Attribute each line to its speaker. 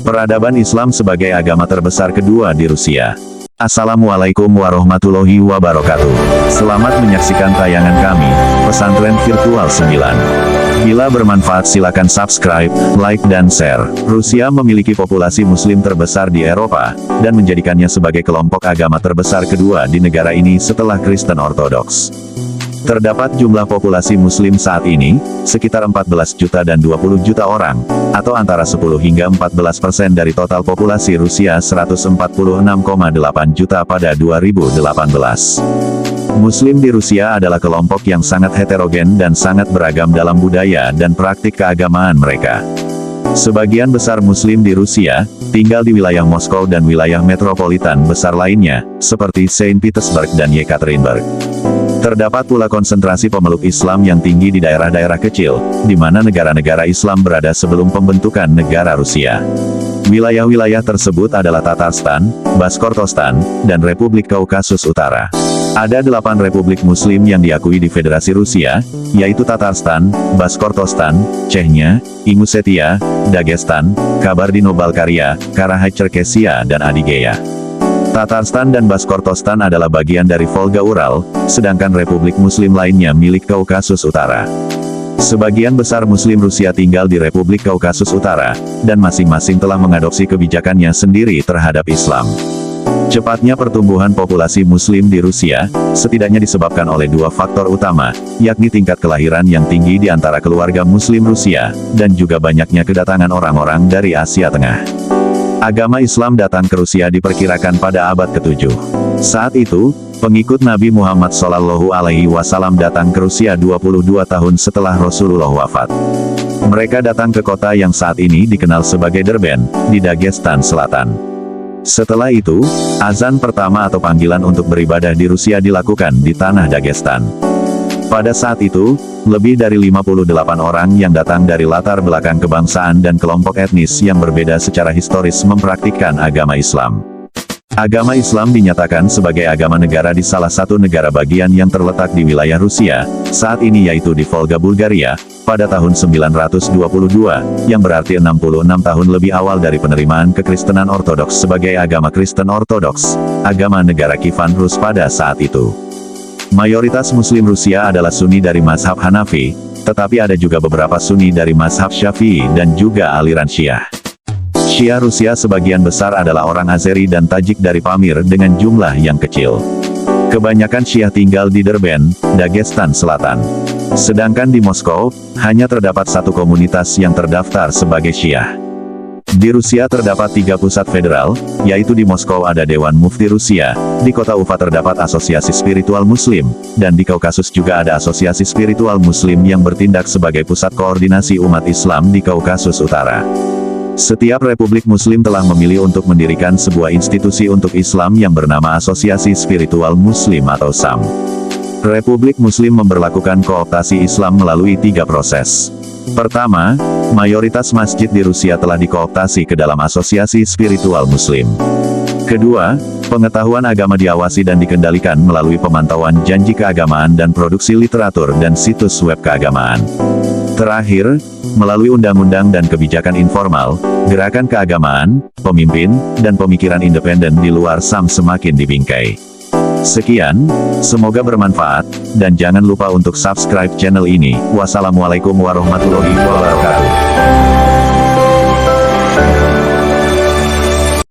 Speaker 1: Peradaban Islam sebagai agama terbesar kedua di Rusia. Assalamualaikum warahmatullahi wabarakatuh. Selamat menyaksikan tayangan kami, Pesantren Virtual 9. Bila bermanfaat silakan subscribe, like dan share. Rusia memiliki populasi muslim terbesar di Eropa, dan menjadikannya sebagai kelompok agama terbesar kedua di negara ini setelah Kristen Ortodoks. Terdapat jumlah populasi muslim saat ini, sekitar 14 juta dan 20 juta orang, atau antara 10 hingga 14% dari total populasi Rusia 146,8 juta pada 2018. Muslim di Rusia adalah kelompok yang sangat heterogen dan sangat beragam dalam budaya dan praktik keagamaan mereka. Sebagian besar Muslim di Rusia, tinggal di wilayah Moskow dan wilayah metropolitan besar lainnya, seperti Saint Petersburg dan Yekaterinburg. Terdapat pula konsentrasi pemeluk Islam yang tinggi di daerah-daerah kecil, di mana negara-negara Islam berada sebelum pembentukan negara Rusia. Wilayah-wilayah tersebut adalah Tatarstan, Bashkortostan, dan Republik Kaukasus Utara. Ada 8 republik muslim yang diakui di Federasi Rusia, yaitu Tatarstan, Bashkortostan, Chechnya, Ingusetia, Dagestan, Kabardino-Balkaria, Karachay-Cherkessia dan Adygea. Tatarstan dan Bashkortostan adalah bagian dari Volga-Ural, sedangkan republik muslim lainnya milik Kaukasus Utara. Sebagian besar Muslim Rusia tinggal di Republik Kaukasus Utara, dan masing-masing telah mengadopsi kebijakannya sendiri terhadap Islam. Cepatnya pertumbuhan populasi Muslim di Rusia, setidaknya disebabkan oleh 2 faktor utama, yakni tingkat kelahiran yang tinggi di antara keluarga Muslim Rusia, dan juga banyaknya kedatangan orang-orang dari Asia Tengah. Agama Islam datang ke Rusia diperkirakan pada abad ke-7. Saat itu, pengikut Nabi Muhammad SAW datang ke Rusia 22 tahun setelah Rasulullah wafat. Mereka datang ke kota yang saat ini dikenal sebagai Derben, di Dagestan Selatan. Setelah itu, azan pertama atau panggilan untuk beribadah di Rusia dilakukan di tanah Dagestan. Pada saat itu, lebih dari 58 orang yang datang dari latar belakang kebangsaan dan kelompok etnis yang berbeda secara historis mempraktikkan agama Islam. Agama Islam dinyatakan sebagai agama negara di salah satu negara bagian yang terletak di wilayah Rusia, saat ini yaitu di Volga Bulgaria, pada tahun 922, yang berarti 66 tahun lebih awal dari penerimaan kekristenan Ortodoks sebagai agama Kristen Ortodoks, agama negara Kievan Rus pada saat itu. Mayoritas Muslim Rusia adalah Sunni dari mazhab Hanafi, tetapi ada juga beberapa Sunni dari mazhab Syafi'i dan juga aliran Syiah. Syiah Rusia sebagian besar adalah orang Azeri dan Tajik dari Pamir dengan jumlah yang kecil. Kebanyakan Syiah tinggal di Derben, Dagestan Selatan. Sedangkan di Moskow, hanya terdapat satu komunitas yang terdaftar sebagai Syiah. Di Rusia terdapat 3 pusat federal, yaitu di Moskow ada Dewan Mufti Rusia, di kota Ufa terdapat Asosiasi Spiritual Muslim, dan di Kaukasus juga ada Asosiasi Spiritual Muslim yang bertindak sebagai pusat koordinasi umat Islam di Kaukasus Utara. Setiap republik Muslim telah memilih untuk mendirikan sebuah institusi untuk Islam yang bernama Asosiasi Spiritual Muslim atau SAM. Republik Muslim memberlakukan kooptasi Islam melalui 3 proses. Pertama, mayoritas masjid di Rusia telah dikooptasi ke dalam Asosiasi Spiritual Muslim. Kedua, pengetahuan agama diawasi dan dikendalikan melalui pemantauan janji keagamaan dan produksi literatur dan situs web keagamaan. Terakhir, melalui undang-undang dan kebijakan informal, gerakan keagamaan, pemimpin, dan pemikiran independen di luar SAM semakin dibingkai. Sekian, semoga bermanfaat, dan jangan lupa untuk subscribe channel ini. Wassalamualaikum warahmatullahi wabarakatuh.